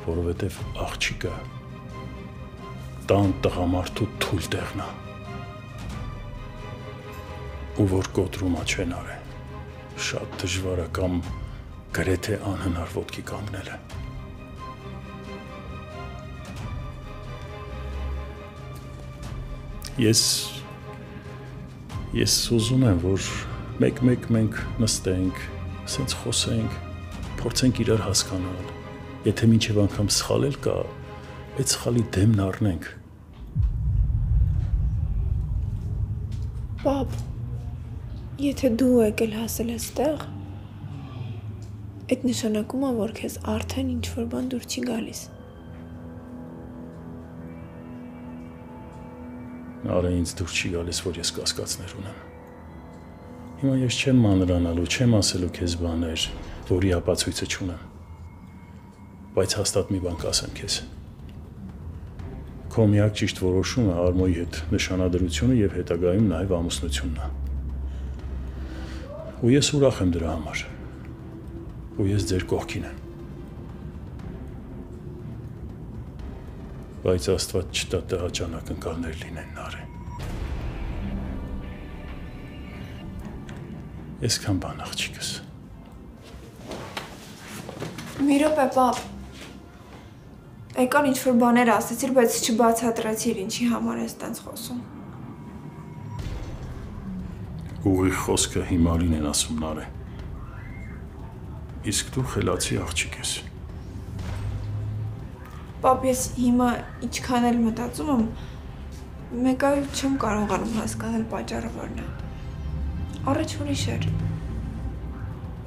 որովհետև աղջիկը տան տղամարդու թույլ տեղն է, ու որ կոտրումա չեն արել, շատ դժվար է կամ գրեթե անհնար ոտքի կանգնելը։ Ես ուզում եմ, որ մեկ-մեկ մենք նստենք, սենց խոսենք, փորձենք իրար հասկանալ, եթե մինչև անգամ սխալել կա, այդ սխալի դեմն առնենք։ Պապ, եթե դու եկել հասել ես տեղ, այդ նշանակում է, որ քեզ արդեն ինչ-որ բան դուր չի գալիս։ Արա ինձ դուր չի գալիս, որ ես կասկածներ ունեմ։ Հիմա ես չեմ մանրանալու, չեմ ասելու քեզ բաներ, որի ապացույցը չունեմ։ Բայց հաստատ մի բան կասեմ քեզ։ Քո միակ ճիշտ որոշումը Արմոյի հետ նշանադրությունը եւ հետագայում նաեւ ամուսնությունն է։ Ու ես ուրախ եմ դրա համար։ Ու ես ձեր կողքին եմ։ Բայց Աստված չտա տեղաճանակ ընկալներ լինեն նարե։ Այսքան բան աղջիկս։ Մի րոպե, պապ։ Եկան ինչ-որ բաներ ասեցիր, բայց չբացատրեցիր ինչի համար ես տենց խոսում։ Ուղիղ խոսքը հիմարին են ասում նարե։ Իսկ դու խելացի աղջիկ ես։ Պապ, ես հիմա ինչքան էլ մտածում եմ, մեկ այլ չեմ կարողանում հասկանալ պատճառը որն է։ Առաջ ուրիշ էր։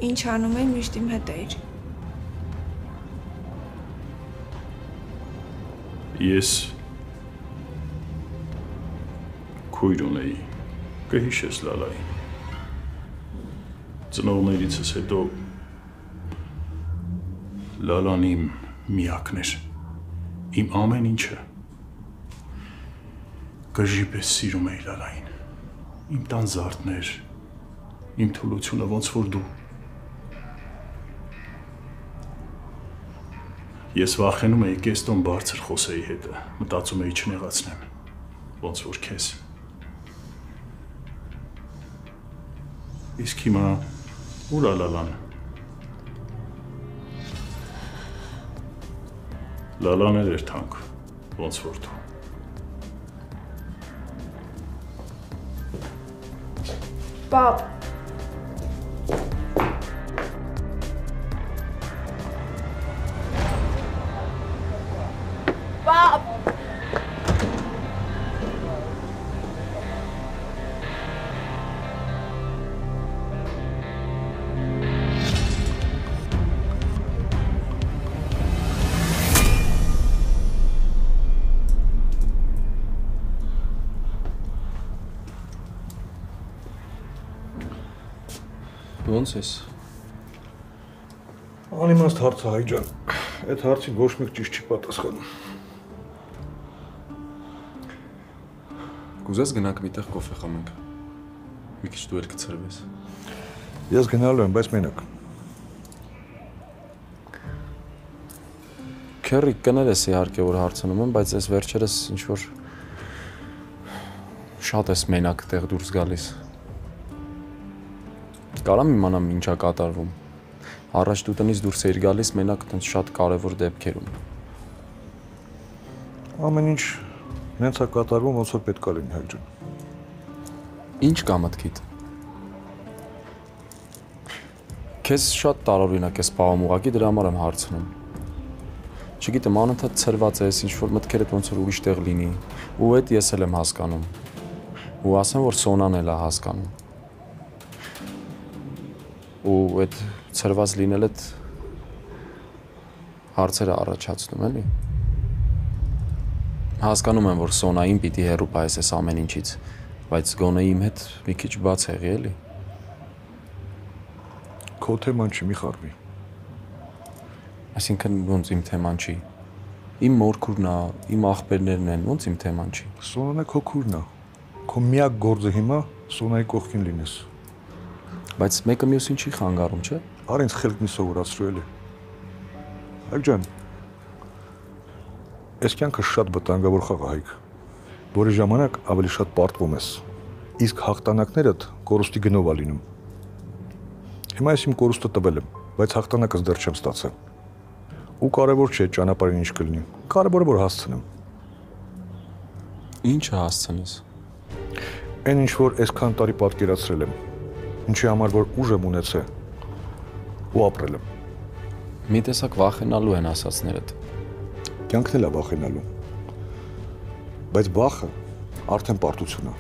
Ինչ անում եմ, միշտ իմ հետ էիր։ Ես քույր ունեի, կհիշես Լալային։ Ծնողներիցս հետո Լալան իմ միակն էր։ Իմ ամեն ինչը գժի պես սիրում էի Լալային, իմ տան զարդներ, իմ թուլությունը ոնց որ դու։ Ես վախենում էի կես տոն բարձր խոսեի հետը, մտածում էի չնեղացնեմ, ոնց որ քեզ։ Իսկ հիմա ուր է Լալան։ Լալաներ էր թանկ, ոնց որ դու։ Պապ։ Պապ։ Ոնց ես։ Անիմաստ հարց է հայ ջան, այդ հարցին ոչ մեկ ճիշտ չի պատասխանում։ Կուզես գնանք միտեղ կոֆե խմենք։ Մի քիչ դու էլ կցրվես։ Ես գնալու եմ, բայց մենակ։ Քերի կնել ես իհարկե որ հարցնում եմ, բայց այս վերջերս ինչ որ շատ ես մենակ տեղ դուրս գալիս։ Կարամ իմանամ ինչա կատարվում։ Առաջ դու տնից դուրս էիր գալիս մենակ տենց շատ կարևոր դեպքերում։ Ամեն ինչ նենց է կատարվում, ոնց որ պետք է լինի հայ ջան։ Ինչ կա մտքիդ։ Քեզ շատ տարօրինակ ես պահում, ուղղակի դրա համար եմ հարցնում։ Չգիտեմ, անընդհատ ցրված ես, ինչ որ մտքերդ ոնց որ ուրիշ տեղ լինի, ու այդ ես էլ եմ հասկանում։ Ու ասեմ, որ Սոնան էլ է հասկանում։ Ու այդ ցրված լինելդ հարցերը առաջացնում էլի։ Հասկանում եմ, որ Սոնային պիտի հեռու պահես այս ամեն ինչից, բայց գոնե իմ հետ մի քիչ բաց եղի էլի։ Քո թեման չի, մի խառնվի։ Այսինքն ոնց իմ թեման չի։ Իմ մորքուրն է, իմ աղբերներն են, ոնց իմ թեման չի։ Սոնան է քո քուրն է։ Քո միակ գործը հիմա Սոնայի կողքին լինես։ Բայց մեկը մյուսին չի խանգարում, չէ՞։ Առ ինձ խելք մի սովորացրու էլի։ Հայկ ջան, Այս կյանքը շատ վտանգավոր խաղ է, Հայկ, որի ժամանակ ավելի շատ պարտվում ես, իսկ հաղթանակներդ կորուստի գնով է լինում։ Հիմա ես իմ կորուստը տվել եմ, բայց հաղթանակս դեռ չեմ ստացել։ Ու կարևոր չէ ճանապարհին ինչ կլինի, կարևորը որ հասցնեմ։ Ինչը հասցնես։ Այն ինչ որ այսքան տարի պատկերացրել եմ, ինչի համար որ ուժ եմ ունեցել ու ապրել եմ։ Մի տեսակ վախենալու են ասածներդ։ Կյանքն էլ է վախենալու։ Բայց վախը արդեն պարտություն է։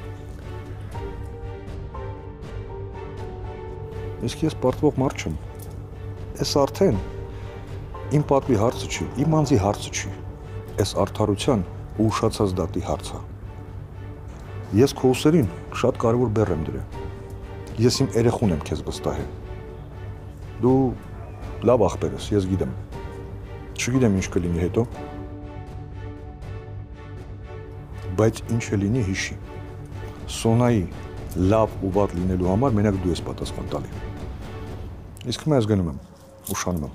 Իսկ ես պարտվող մարդ չեմ։ Այս արդեն իմ պատվի հարցը չի, իմ անձի հարցը չի։ Այս արդարության ու ուշացած դատի հարցը։ Ես քո ուսերին շատ կարևոր բեռ եմ դրել։ Ես իմ երեխուն եմ քեզ վստահել։ Դու լավ ախպեր ես, ես գիտեմ։ Չգիտեմ ինչ կլինի հետո։ Բայց ինչ է լինի հիշի։ Սոնայի լավ ու վատ լինելու համար մենակ դու ես պատասխան տալի։ Իսկ հիմա ես գնում եմ, ուշանում եմ։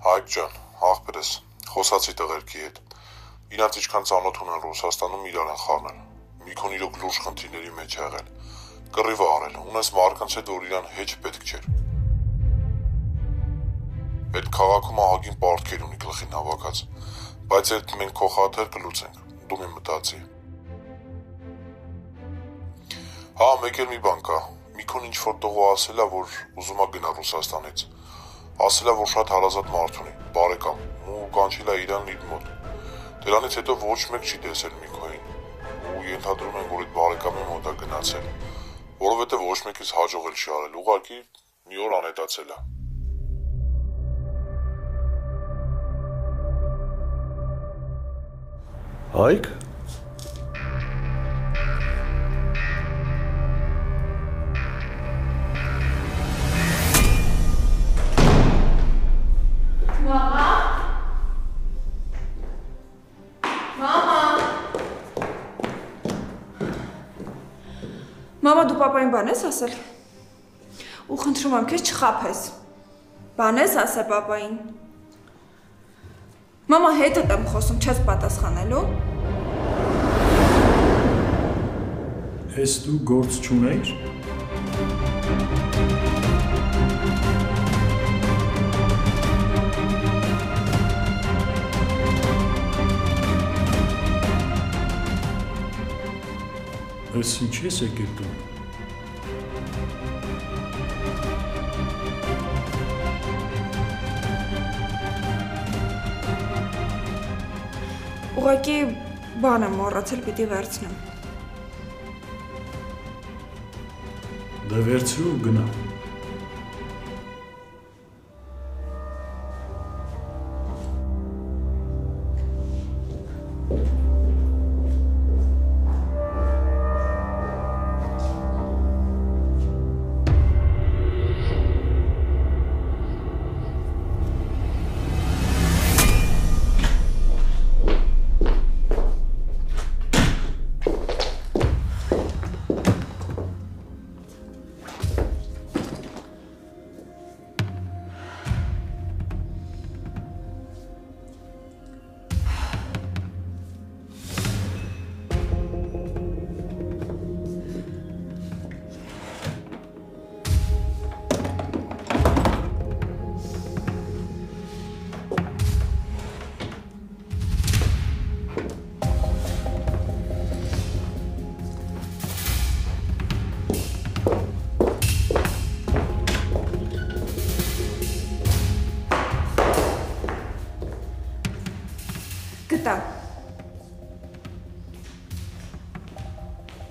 Հայկ ջան, աղբերս, խոսացի տղերքի հետ։ Իրանց ինչքան ծանոթ ունեն Ռուսաստանում իրար են խառնել։ Մի քոն իրոք լուրջ խնդիրների մեջ եղել։ Կռիվ արել, ունես մարդկանց հետ, որ իրան հեչ պետք չէր։ Այդ քաղաքում ահագին պարտքեր ունի գլխին հավաքած, բայց այդ մենք քո խաթր կլուծենք, դու մի մտածի։ Հա, մեկ էլ մի բան կա, մի քոն ինչ-որ տղու ասել է, որ ուզում է գնա Ռուսաստանից։ Ասել է, որ շատ հարազատ մարդ ունի, բարեկամ, ու կանչել է իրան իր մոտ։ Դրանից հետո ոչ մեկ չի տեսել Միքոյին, ու ենթադրում են, որ այդ բարեկամի մոտ է գնացել, որովհետև ոչ մեկից հաջողել չի արել, ուղղակի մի օր անհետացել է։ Հայկ։ Մամա, դու պապային բան ես ասել։ Ու խնդրում եմ քեզ չխաբես։ Բան ես ասել պապային։ Մամա, հետդ եմ խոսում, չես պատասխանելու։ Ես դու գործ չունեիր։ Ես ինչ ես եկել դու։ Ուղղակի բան եմ մոռացել, պիտի վերցնեմ։ Դե վերցրու ու գնա։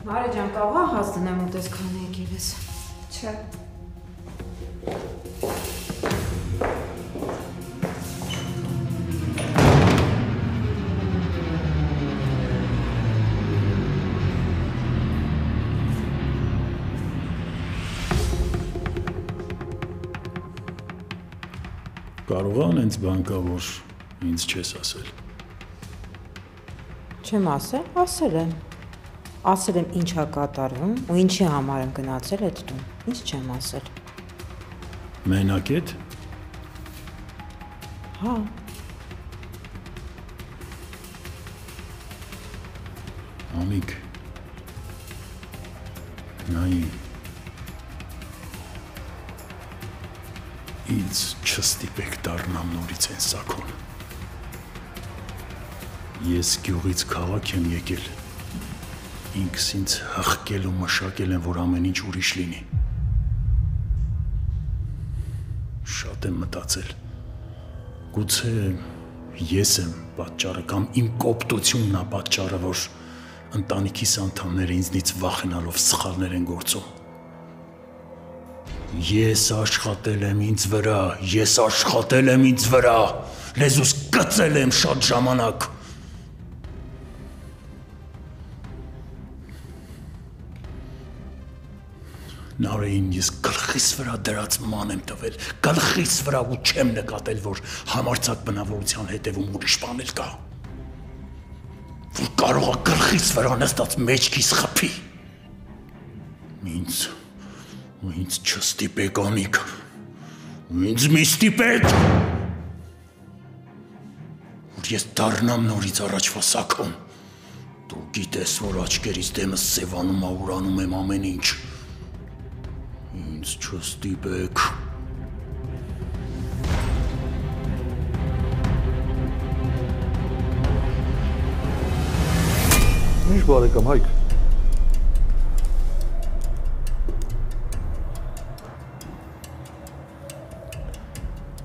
Մարի ջան, կարող է հաստնեմ ու տեսքան եկել ես։ Չէ։ Կարող է անենց բան կա, որ ինձ չես ասել։ Չեմ ասել եմ։ Ասել եմ ինչ է կատարվում ու ինչի համար եմ գնացել այդ տուն։ Ինչ չեմ ասել։ Մենակ էդ Հա, Ամիկ նայի ինձ չստիպեք դառնամ նորից են սակոն։ Ես գյուղից քաղաք եմ եկել։ Ինքս ինձ հղկել ու մշակել եմ, որ ամեն ինչ ուրիշ լինի։ Շատ եմ մտածել։ Գուցե ես եմ պատճառը կամ իմ կոպտությունն է պատճառը, որ ընտանիքիս անդամները ինձնից վախենալով սխալներ են գործում։ Ես աշխատել եմ ինձ վրա, ես աշխատել եմ ինձ վրա, լեզուս կծել եմ շատ ժամանակ։ Նարեին ես գլխիս վրա դրած ման եմ տվել, գլխիս վրա ու չեմ նկատել, որ համարձակ բնավորության հետևում ուրիշ բան էլ կա, որ կարող է գլխիս վրա նստած մեջքիս խփի։ Ինձ չստիպեք Անիկ, ինձ մի ստիպեք, որ ես դառնամ նորից առաջվա սակոն։ Դու գիտես, որ աչքերիս դեմս սևանում է, ուրանում եմ ամեն ինչ։ Ինձ չստիպեք։ Ինչ բարեկամ Հայկ։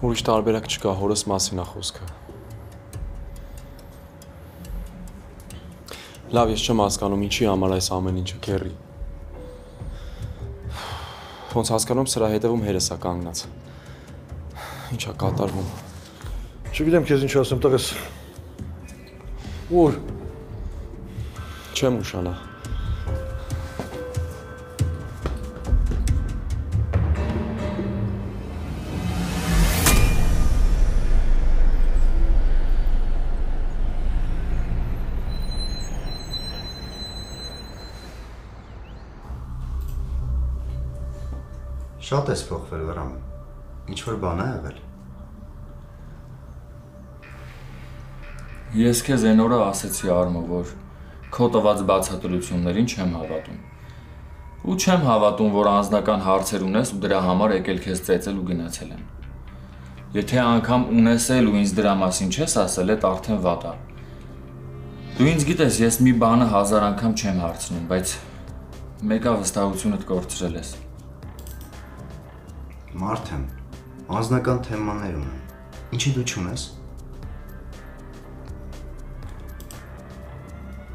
Ուրիշ տարբերակ չկա, հորս մասին է խոսքը։ Լավ, ես չեմ հասկանում ինչի համար այս ամեն ինչը քերի։ Ոնց հասկանում սրա հետևում հերս է կանգնած։ Ինչ է կատարվում։ Չգիտեմ քեզ ինչ ասեմ, տղես։ Ուր։ Չեմ ուշանա։ Շատ ես փոխվել վրամ, ինչ-որ բան է եղել։ Ես քեզ այն օրը ասեցի Արմո, որ քո տված բացատրություններին չեմ հավատում։ Ու չեմ հավատում, որ անձնական հարցեր ունես ու դրա համար եկել քեզ ծեծել ու գնացել եմ։ Եթե անգամ ունեսել ու ինձ դրա մասին չես ասել, այդ արդեն վատ է։ Դու ինձ գիտես, ես մի բանը 1000 անգամ չեմ հարցնում, բայց մեկը վստահությունդ կորցրել ես։ Մարդ եմ, անձնական թեմաներ ունեմ, ինչի դու չունես։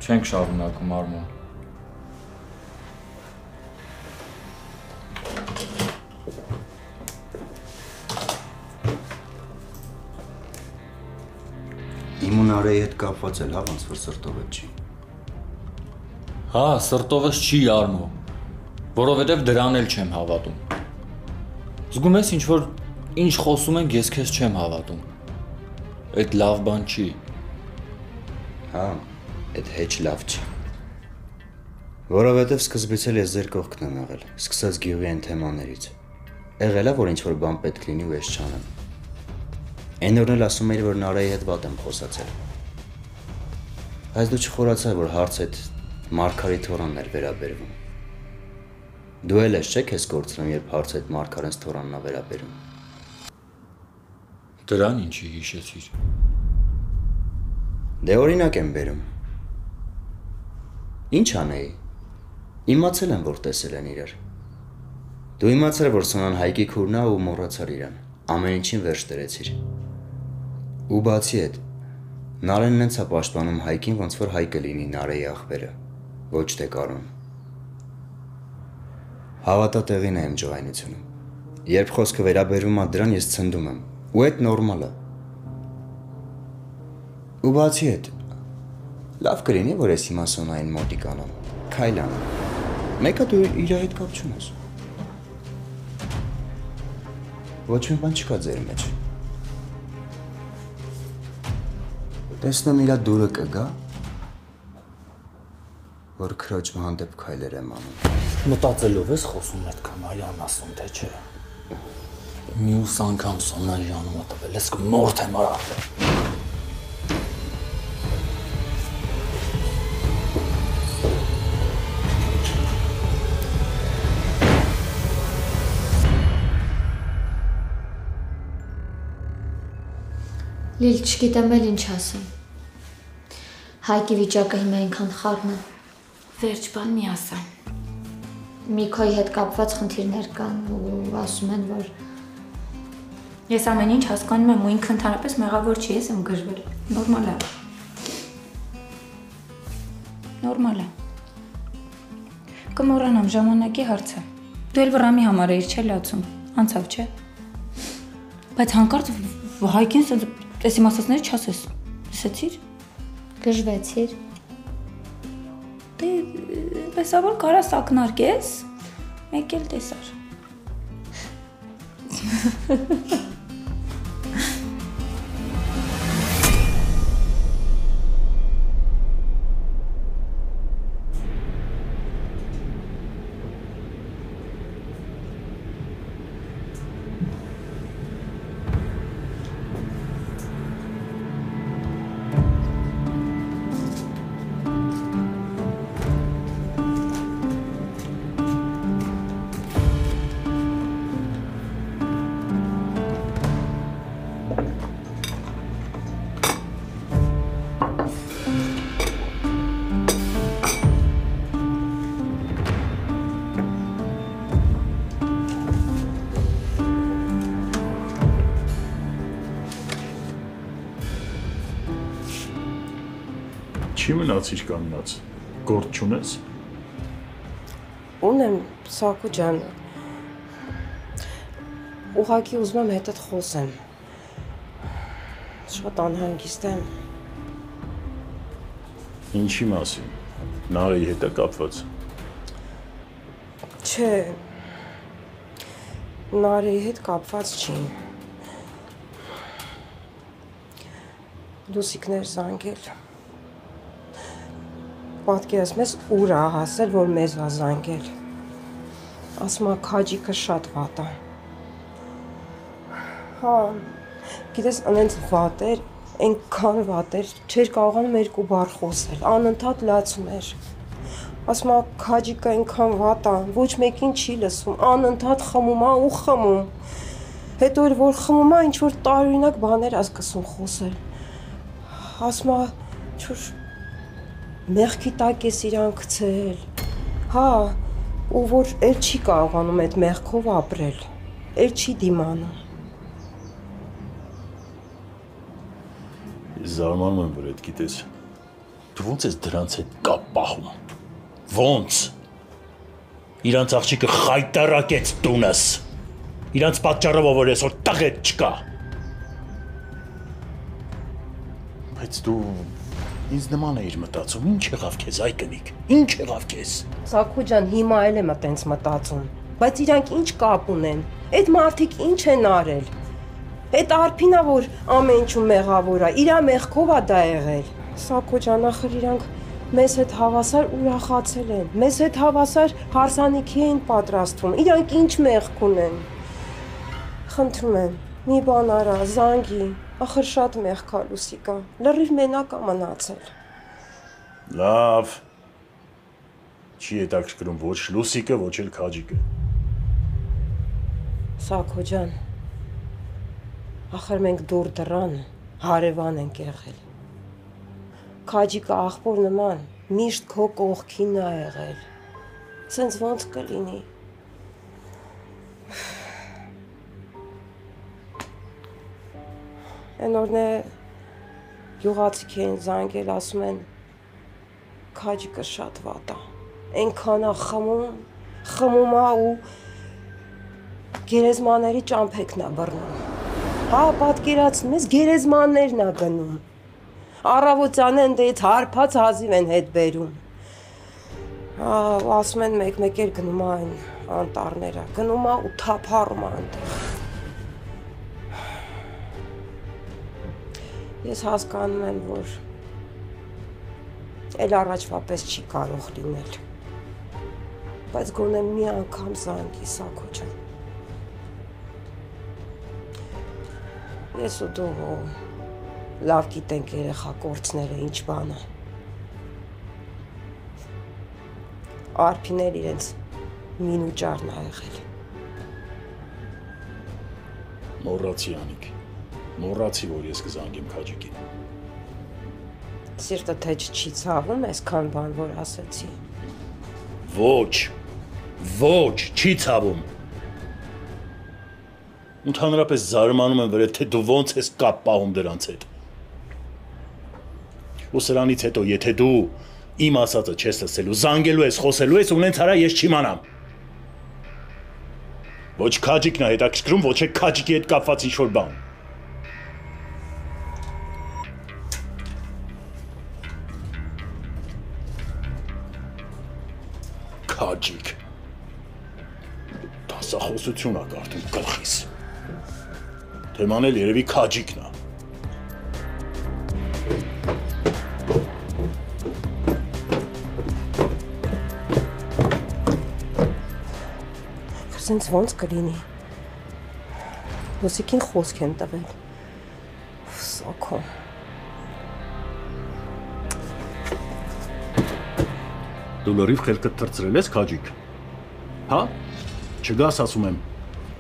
Չենք շարունակում Արմո։ Իմ ու Նարեի հետ կապված էլ հա, ոնց որ սրտովդ չի։ Հա, սրտովս չի Արմո, որովհետև դրան էլ չեմ հավատում։ Զգում ես ինչ խոսում ենք, ես քեզ չեմ հավատում։ Այդ լավ բան չի։ Հա, այդ հեչ լավ չի։ Որովհետև սկզբից էլ ես ձեր կողքն եմ եղել, սկսած գյուղի այն թեմաներից։ Եղել է, որ ինչ-որ բան պետք լինի ու ես չանեմ։ Այն օրն էլ ասում էիր, որ Նարայի հետ վատ եմ խոսացել։ Բայց դու չխորացար, որ հարցը այդ Մարգարիտ Թորանն էր վերաբերվում։ Դու էլ ես չէ քեզ կորցնում, երբ հարցը այդ Մարգարենց Թորանն է վերաբերում։ Դրան ինչի հիշեցիր։ Դե օրինակ եմ բերում։ Ինչ անեի։ Իմացել եմ, որ տեսել են իրար։ Դու իմացել որ Սոնան Հայկի քուրն է ու մոռացար իրան։ Ամեն ինչին վերջ դրեցիր։ Ու բացի այդ, Նարենն հենց է պաշտպանում Հայկին, ոնց որ Հայկը լինի Նարեի աղբերը, ոչ թե Կարոն։ Հավատա տեղին է իմ ջղայնությունում։ Երբ խոսքը վերաբերվում է դրան, ես ցնդում եմ, ու այդ նորմալ է։ Ու բացի այդ, լավ կլինի, որ ես հիմա Սոնային մոտիկ անեմ, քայլ անեմ։ Մեկը դու իր հետ կապ չունես։ Ոչ մի բան չկա ձեր մեջ։ Տեսնում իրա դուրը կգա, որ քրոջ հանդեպ քայլեր եմ անում։ Մտածելով ես խոսում այդքան Արյան ասում թե չէ։ Մյուս անգամ Սոնայի անունը տվել ես կմորթ եմ արա։ Լիլ, չգիտեմ էլ ինչ ասեմ։ Հայկի վիճակը հիմա այնքան խառն է։ Վերջ բան մի ասա։ Միքոյի հետ կապված խնդիրներ կան ու ասում են, որ Ես ամեն ինչ հասկանում եմ ու ինքը ընդհանրապես մեղավոր չի, ես եմ գրվել։ Նորմալ է։ Նորմալ է։ Կմոռանամ ժամանակի հարցը։ Դու էլ վրամի համար էիր չէ լացում։ Անցավ չէ։ Բայց հանկարծ Հայկին ասած Էս իմ ասածները չասես, լսեցիր։ Գժվեցիր։ Դե, եսա որ կարաս ակնարկես, մեկ էլ տեսար։ Չի մնացիր կանգնած, գործ չունես։ Ունեմ, Սակու ջան, ուղղակի ուզում եմ հետդ խոսեմ, շատ անհանգիստ եմ։ Ինչի մասին, Նարեի հետ է կապված։ Չէ, Նարեի հետ կապված չի։ Լուսիկներ զանգել։ Պատկերացնում ես ուր է հասել, որ մեզ ա զանգել։ Ասում է քաջիկը շատ վատ է։ Հա, գիտես, անենց վատ էր, այնքան վատ էր, չէր կարողանում երկու բառ խոսել, անընդհատ լացում էր։ Ասում է քաջիկը այնքան վատ է, ոչ մեկին չի լսում, անընդհատ խմում է ու խմում։ Հետո էլ որ խմում է, ինչ որ տարօրինակ բաներ ա սկսում խոսել։ Ասում է, չոր մեղքի տակ ես իրան գցել, հա, ու որ էլ չի կարողանում այդ մեղքով ապրել, էլ չի դիմանում։ Զարմանում եմ, որ այդ գիտես, դու ոնց ես դրանց հետ կապ պահում, ոնց, իրանց աղջիկը խայտարակեց տունս, իրանց պատճառով որ ես որ տղետ չկա, բայց դու ինձ նման էիր մտածում, ինչ եղավ քեզ, այ կնիկ, ինչ եղավ քեզ։ Սակու ջան, հիմա էլ եմ այտենց մտածում, բայց իրանք ինչ կապ ունեն, այդ մարդիկ ինչ են արել, այդ Արփինա, որ ամեն ինչում մեղավոր է, իրա մեղքով է դա եղել։ Սակու ջան, ախր իրանք մեզ հետ հավասար ուրախացել են, մեզ հետ հավասար հարսանիքի են պատրաստվում, իրանք ինչ մեղք ունեն։ Խնդրում եմ, մի բան արա, զանգի, ախր շատ մեղք ա Լուսիկա, լրիվ մենակ ա մնացել։ Լավ, չի հետաքրքրում ոչ Լուսիկը, ոչ էլ քաջիկը։ Սակո ջան, ախր մենք դուր դռան, հարևան ենք եղել։ Քաջիկը աղբոր նման, միշտ քո կողքին ա եղել։ Սենց ոնց կլինի։ Այն օրն է յուղացիք էին զանգել, ասում են քաջիկը շատ վատ է, այնքան է խմում է ու գերեզմաների ճամփեքն է բռնում։ Հա, պատկերացնում ես, գերեզմաններն է գնում։ Առավոտյան են դեից հարբած հազիվ են հետ բերում։ Հա, ասում են մեկ-մեկ էլ գնում է այն անտառները, գնում է ու թափառում է այնտեղ։ Ես հասկանում եմ, որ Էլ առաջվա պես չի կարող լինել։ Բայց գոնե մի անգամ զանգի Սաքո ջան։ Ես ու դու լավ գիտենք երեխա կորցները ինչ բան է։ Արփիներ իրենց մինուճարն ա եղել։ Մոռացի Անիկ։ Մոռացի, որ ես կզանգեմ Քաջիկին։ Սիրտը թե չի ցավում այսքան բան որ ասեցի։ Ոչ, չի ցավում։ Ընդհանրապես զարմանում եմ վրա, թե դու ոնց ես կապ պահում դրանց հետ։ Ու սրանից հետո, եթե դու իմ ասածը չես լսելու, զանգելու ես, խոսելու ես, ունենց արա ես չիմանամ։ Ոչ Քաջիկն է հետաքրքրում, ոչ է Քաջիկի հետ կապված ինչ-որ բան։ Քաջիկ։ Դասախոսություն ա կարդում գլխիս։ Թեման էլ երևի Քաջիկն ա։ Սենց ոնց կլինի։ Լուսիկին խոսք են տվել։ Սաքո։ Դու լրիվ խելքդ թրծրել ես, Քաջիկ։ Հա? Չգաս ասում եմ,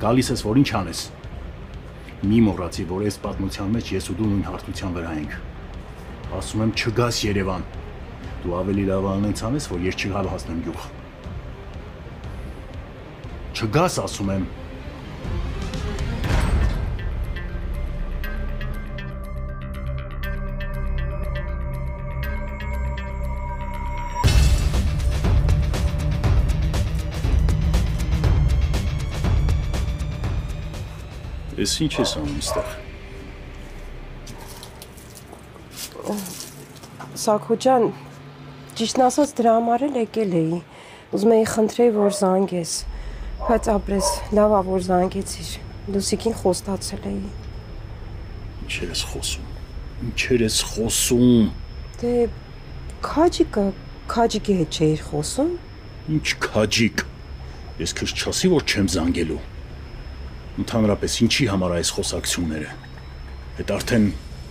գալիս ես, որ ինչ անես։ Մի մոռացի, որ այս պատմության մեջ ես ու դու նույն հարթության վրա ենք։ Ասում եմ, չգաս Երևան։ Դու ավելի լավ անենց անես, որ ես չգալ հասնեմ գյուղ։ Չգաս ասում եմ։ Ես ինչ ես անում ստեղ։ Սաքո ջան, ճիշտն ասած դրա համար էլ եկել էի։ Ուզում էի խնդրեի, որ զանգես, բայց ապրես, լավ ա որ զանգեցիր։ Լուսիկին խոստացել էի։ Ինչեր ես խոսում։ Ինչեր ես խոսում։ Դե Քաջիկի հետ չէիր խոսում։ Ինչ Քաջիկ։ Ես քեզ չասի, որ չեմ զանգելու։ Ընդհանրապես ինչի համար այս խոսակցությունները։ Այդ արդեն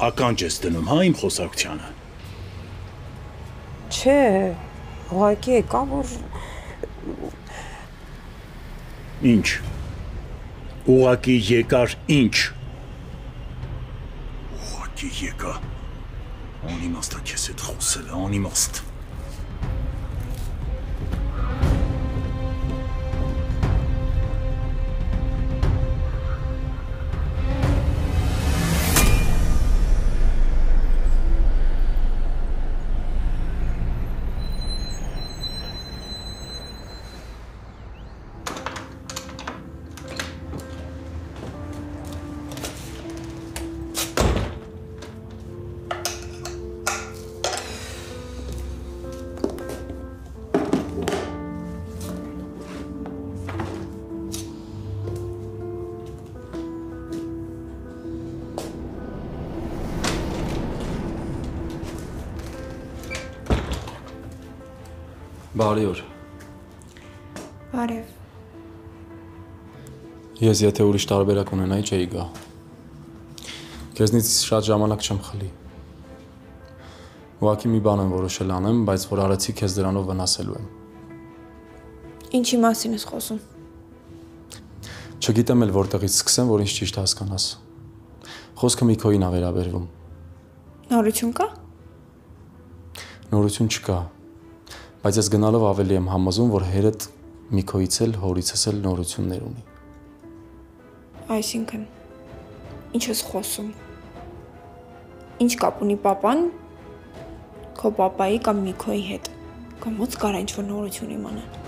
ականջ ես դնում, հա իմ խոսակցությանը։ Չէ, ուղղակի եկա, որ Ինչ։ Ուղղակի եկար ինչ։ Ուղղակի եկա։ Անիմաստ է քեզ հետ խոսելը, անիմաստ։ Բարի օր։ Բարև։ Ես եթե ուրիշ տարբերակ ունենայի չէի գա։ Քեզնից շատ ժամանակ չեմ խլի։ Ուղղակի մի բան եմ որոշել անեմ, բայց որ արեցի քեզ դրանով վնասելու եմ։ Ինչի մասին ես խոսում։ Չգիտեմ էլ որտեղից սկսեմ, որ ինձ ճիշտ հասկանաս։ Խոսքը Միքոյին ա վերաբերվում։ Նորություն կա։ Նորություն չկա։ Բայց ես գնալով ավելի եմ համոզում, որ հերդ Միքոյից էլ հորիցս էլ նորություններ ունի։ Այսինքն, ինչ ես խոսում։ Ինչ կապ ունի papan քո papayi կամ Միքոյի հետ։ Կամ ոնց կարա ինչ-որ նորություն իմանալ։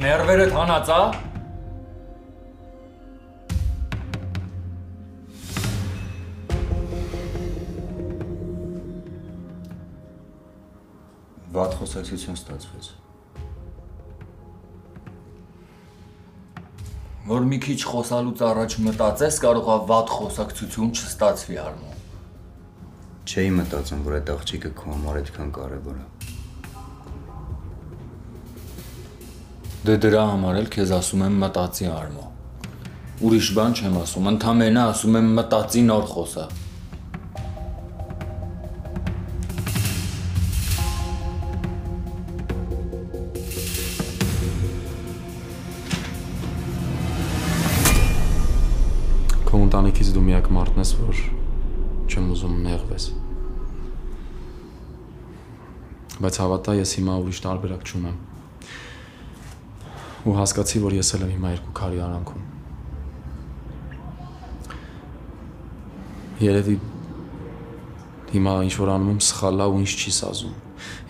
Ներվերդ հանած, ա։ Վատ խոսակցություն ստացվեց։ Որ մի քիչ խոսալուց առաջ մտածես, կարող է վատ խոսակցություն չստացվի Արմո։ Չէի մտածում, որ այդ աղջիկը քո համար այդքան կարևոր է։ Դե դրա համար էլ քեզ ասում եմ մտածի Արմո։ Ուրիշ բան չեմ ասում, ընդամենը ասում եմ մտածի նոր խոսա։ Քո ընտանիքից դու միակ մարդն ես, որ չեմ ուզում նեղվես։ Բայց հավատա, ես հիմա ուրիշ տարբերակ չունեմ։ Ու հասկացի, որ ես էլ եմ հիմա երկու քարի արանքում։ Երևի հիմա ինչ-որ անում եմ սխալ է ու ինչ չի սազում։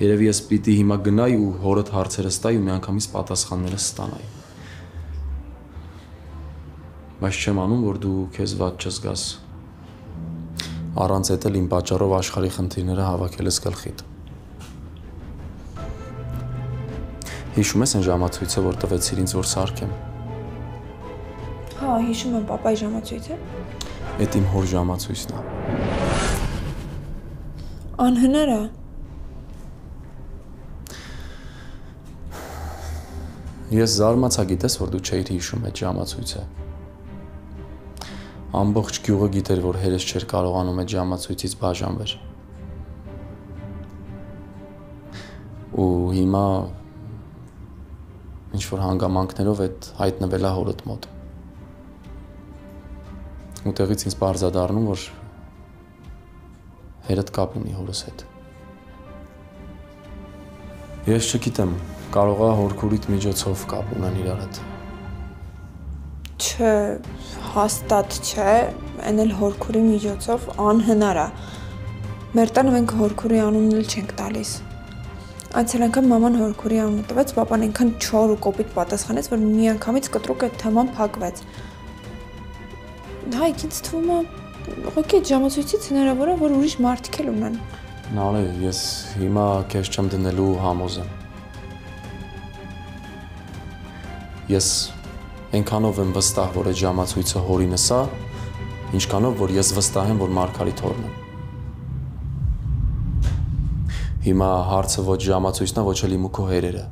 Երևի ես պիտի հիմա գնայի ու հորդ հարցերս տայի ու միանգամից պատասխաններս ստանայի։ Բայց չեմ անում, որ դու քեզ վատ չզգաս։ Առանց էդ էլ իմ պատճառով աշխարհի խնդիրները հավաքել ես գլխիդ։ Հիշում ես այն ժամացույցը, որ տվեցիր ինձ, որ սարքեմ։ Հա, հիշում եմ պապայի ժամացույցը։ Էդ իմ հոր ժամացույցն է։ Անհնար է։ Ես զարմացա, գիտես, որ դու չէիր հիշում այդ ժամացույցը։ Ամբողջ գյուղը գիտեր, որ հերս չէր կարողանում այդ ժամացույցից բաժանվել։ Ու հիմա ինչ-որ հանգամանքներով այդ հայտնվել է հորդ մոտ։ Ուտեղից ինձ պարզ է դառնում, որ հերդ կապ ունի հորս հետ։ Ես չգիտեմ, կարող է հորքուրիդ միջոցով կապ ունեն իրար հետ։ Չէ, հաստատ չէ, այն էլ հորքուրի միջոցով անհնար է։ Մեր տանը մենք հորքուրի անունն էլ չենք տալիս։ Այցել անգամ մաման հորքուրի անունը տվեց, պապան այնքան չոր ու կոպիտ պատասխանեց, որ միանգամից կտրուկ այդ թեման փակվեց։ Հայք ինձ թվում է, ուղղակի այդ ժամացույցից հնարավոր է, որ ուրիշ մարդիկ էլ ունեն։ Նարե, ես հիմա քեզ չեմ դնելու համոզեմ։ Ես այնքանով եմ վստահ, որ այդ ժամացույցը հորինս է, ինչքանով որ ես վստահ եմ, որ Մարգարիտ հորն եմ։ Հիմա հարցը ոչ ժամացույցն է, ոչ էլ իմ ու քո հերերը։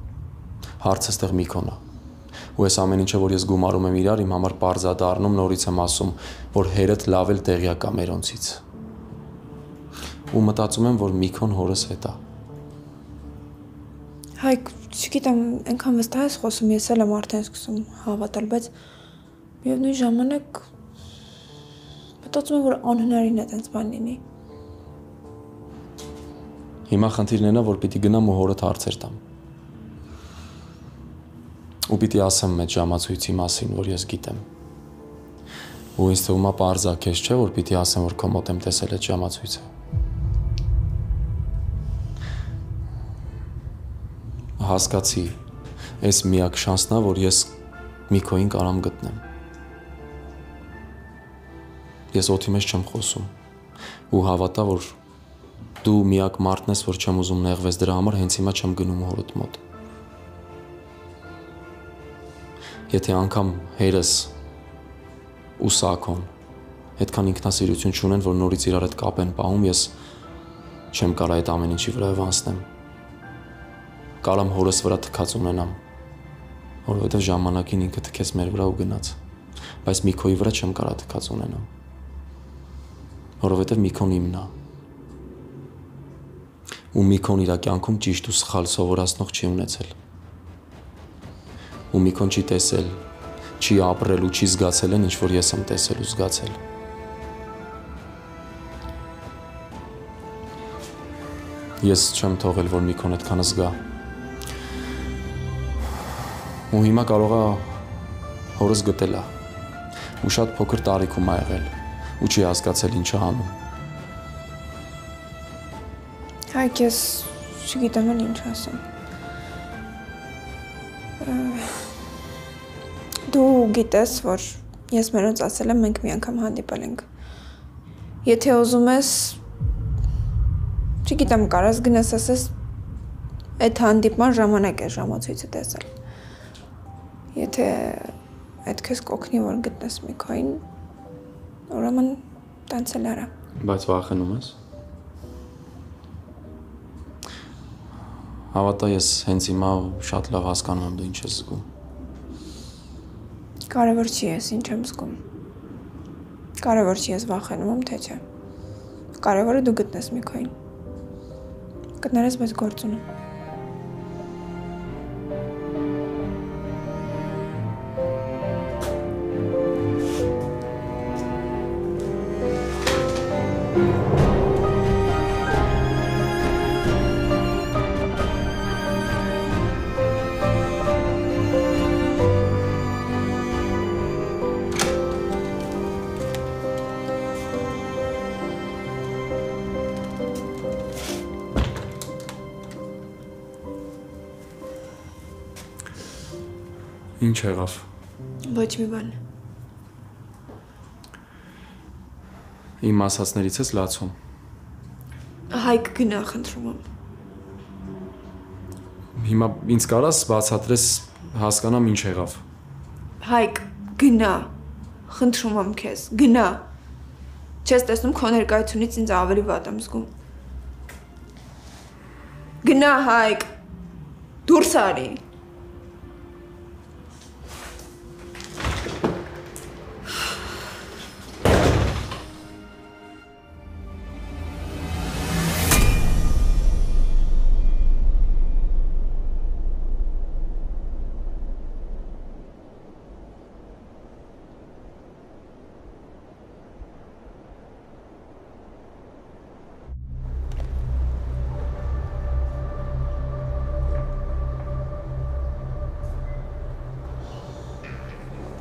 Հարցը ստեղ Միքոնն է։ Ու այս ամեն ինչը, որ ես գումարում եմ իրար, իմ համար պարզ է դառնում, նորից եմ ասում, որ հերդ լավ էլ տեղյակ է մերոնցից։ Ու մտածում եմ, որ Միքոն հորս հետ է։ Հայք, չգիտեմ, այնքան վստահ ես խոսում, ես էլ եմ արդեն սկսում հավատալ, բայց միևնույն ժամանակ մտածում եմ, որ անհնարին է այդպես բան լինի։ Հիմա խնդիրն է, որ պիտի գնամ ու հորդ հարցեր տամ։ Ու պիտի ասեմ այդ ժամացույցի մասին, որ ես գիտեմ։ Ու ինձ թվում է պարզ է, քեզ չէ, որ պիտի ասեմ, որ քո մոտ եմ տեսել այդ ժամացույցը։ Հասկացի, այս միակ շանսն է, որ ես Միքոին կարամ գտնեմ։ Ես օդի մեջ չեմ խոսում։ Ու հավատա, որ դու միակ մարդն ես, որ չեմ ուզում նեղվես, դրա համար հենց հիմա չեմ գնում հորդ մոտ։ Եթե անգամ հերս ու Սաքոն այդքան ինքնասիրություն չունեն, որ նորից իրար հետ կապ են պահում, ես չեմ կարող այդ ամեն ինչի վրա անցնեմ։ Կարամ հորս վրա թքած ունենամ, որովհետև ժամանակին ինքը թքեց մեր վրա ու գնաց, բայց Միքոյի վրա չեմ կարող թքած ունենամ, որովհետև Միքոն իմն է։ Ու Միքոն իր կյանքում ճիշտ ու սխալ սովորացնող չի ունեցել։ Ու Միքոն չի տեսել, չի ապրել ու չի զգացել են, ինչ որ ես եմ տեսել ու զգացել։ Ես չեմ թողել, որ Միքոն այդքան զգա։ Ու հիմա կարող է հորս գտել է։ Ու շատ փոքր տարիքում է եղել ու չի հասկացել ինչ է անում։ Հայք, ես չգիտեմ էլ ինչ ասեմ։ Դու գիտես, որ ես մերոնց ասել եմ, մենք մի անգամ հանդիպել ենք։ Եթե ուզում ես, չգիտեմ, կարաս գնաս ասես, այդ հանդիպման ժամանակ է ժամացույցը տեսել։ Եթե այդ քեզ կօգնի որ գտնես Միքոյին, ուրեմն տենց էլ արա։ Բայց վախենում ես։ Հավատա ես հենց հիմա շատ լավ հասկանում եմ դու ինչ ես զգում։ Կարևոր չի ես ինչ եմ զգում։ Կարևոր չի ես վախենում եմ թե չէ։ Կարևորը դու գտնես Միքոյին։ Գտներես բայց գործ ունեմ։ Ինչ եղավ։ Ոչ մի բան։ Իմ ասածներից ես լացում։ Հայկ գնա խնդրում եմ։ Հիմա ինձ կարաս բացատրես հասկանամ ինչ եղավ։ Հայկ գնա։ Խնդրում եմ քեզ, գնա։ Չես տեսնում քո ներկայությունից ինձ ավելի վատ եմ զգում։ Գնա Հայկ։ Դուրս արի։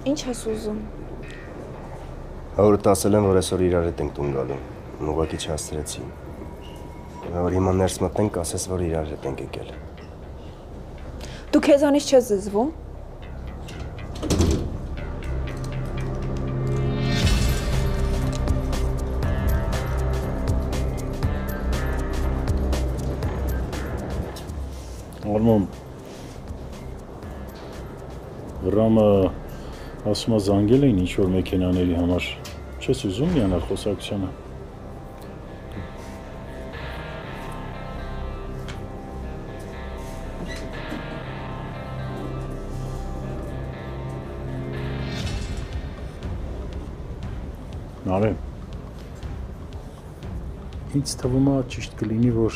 Ինչ ես ուզում։ Հորդ ասել եմ, որ այսօր իրար հետ ենք տուն գալու, ուղղակի չհասցրեցի։ Որ հիմա ներս մտնենք, ասես, որ իրար հետ ենք եկել։ Դու քեզանից չես զզվում։ Արմոն, Վրամը ասում է զանգել էին ինչ-որ մեքենաների համար, չես ուզում միանալ խոսակցությանը։ Նարե, ինձ թվում է ճիշտ կլինի, որ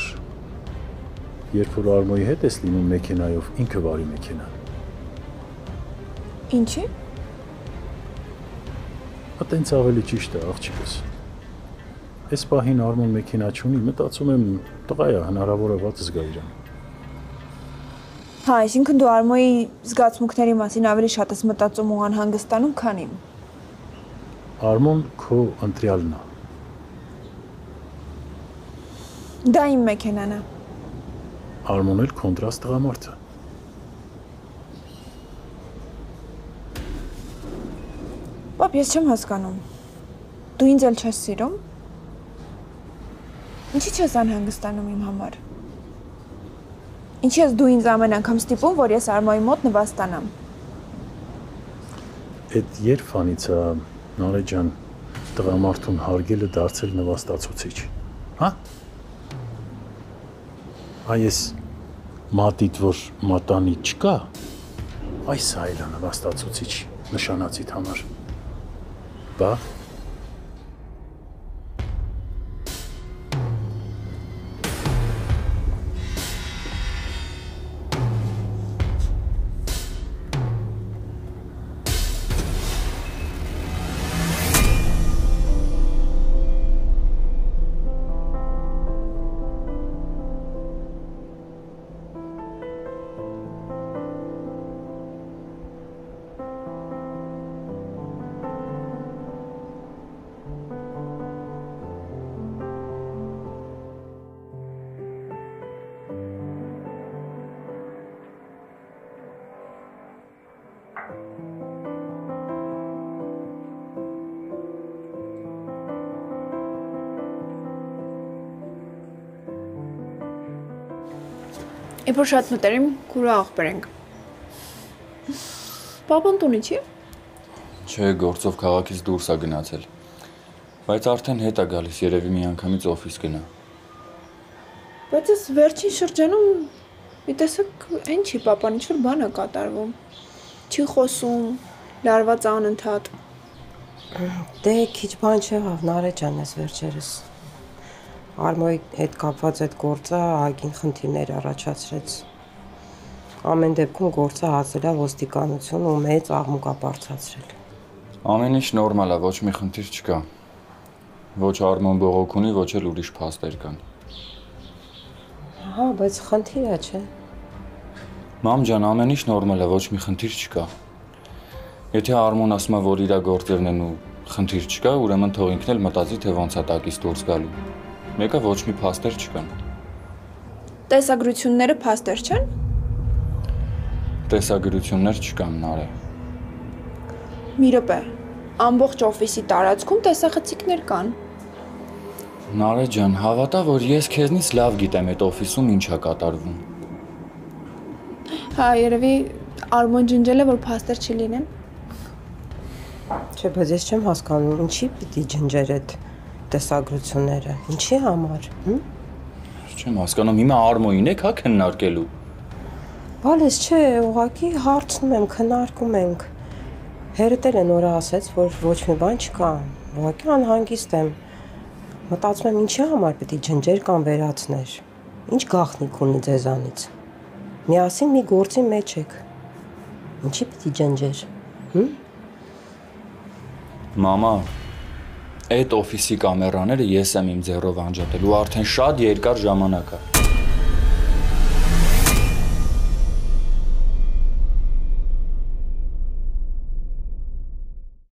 երբ որ Արմոյի հետ ես լինում մեքենայով, ինքը վարի մեքենան։ Ինչի՞։ Տենց ավելի ճիշտ է, աղջիկս։ Այս պահին Արմոն մեքենա չունի, մտածում եմ տղա է, հնարավոր է վատ զգա իրան։ Հա, այսինքն դու Արմոյի զգացմունքների մասին ավելի շատ ես մտածում ու անհանգստանում, քան իմ։ Արմոն քո ընտրյալն է։ Դա իմ մեքենան է։ Արմոն էլ կոնտրաստ տղամարդ է։ Պապ, ես չեմ հասկանում։ Դու ինձ էլ չես սիրում։ Ինչի՞ չես անհանգստանում իմ համար։ Ինչի՞ ես դու ինձ ամեն անգամ ստիպում, որ ես Արմոյի մոտ նվաստանամ։ Էդ երբ է, Նարե ջան, տղամարդուն հարգելը դարձել նվաստացուցիչ, հա։ Այս մատիդ, որ մատանի չկա, այս այլ է նվաստացուցիչ նշանացիդ համար։ Բա։ Իբր շատ մտերիմ քուրը աղբեր ենք։ Պապան տունի չի։ Չէ, գործով քաղաքից դուրս է գնացել։ Բայց արդեն հետ է գալիս, երևի մի անգամից օֆիս գնա։ Բայց այս վերջին շրջանում մի տեսակ այն չի պապան, ինչ-որ բան է կատարվում։ Չի խոսում, լարված անընդհատ։ Դե քիչ բան չեղավ, Նարե ջան, այս վերջերս։ Արմոյի հետ կապված այդ գործը ագին խնդիրներ առաջացրեց։ Ամեն դեպքում գործը հասել է ոստիկանություն ու մեծ աղմուկ է բարձրացրել։ Ամեն ինչ նորմալ է, ոչ մի խնդիր չկա։ Ոչ Արմոն բողոք ունի, ոչ էլ ուրիշ փաստեր կան։ Հա, բայց խնդիրը չէ։ Մամ ջան, ամեն ինչ նորմալ է, ոչ մի խնդիր չկա։ Եթե Արմոն ասում է, որ իր գործերն են ու խնդիր չկա, ուրեմն թող ինքն էլ մտածի, թե ոնց է տակից դուրս գալու։ Մեկը ոչ մի փաստեր չկան։ Տեսագրությունները փաստեր չեն։ Տեսագրություններ չկան, Նարե։ Մի րոպե, ամբողջ օֆիսի տարածքում տեսախցիկներ կան։ Նարե ջան, հավատա, որ ես քեզնից լավ գիտեմ այդ օֆիսում ինչ է կատարվում։ Հա, երևի Արմոն ջնջել է, որ փաստեր չլինեն։ Չէ, բայց ես չեմ հասկանում, ինչի պիտի ջնջեր այդ տեսագրությունները, ինչի համար, Չեմ հասկանում, հիմա Արմոյին եք հա քննարկելու։ Բալես չէ, ուղղակի հարցնում եմ, քննարկում ենք։ Հերդ էլ է նորը ասեց, որ ոչ մի բան չկա, ուղղակի անհանգիստ եմ։ Մտածում եմ, ինչի համար պիտի ջնջեր կամ վերացներ։ Ինչ գաղտնիք ունի ձեզանից։ Միասին մի գործի մեջ եք։ Ինչի պիտի ջնջեր, Մամա, այդ օֆիսի կամերաները ես եմ իմ ձեռով անջատել ու արդեն շատ երկար ժամանակ է։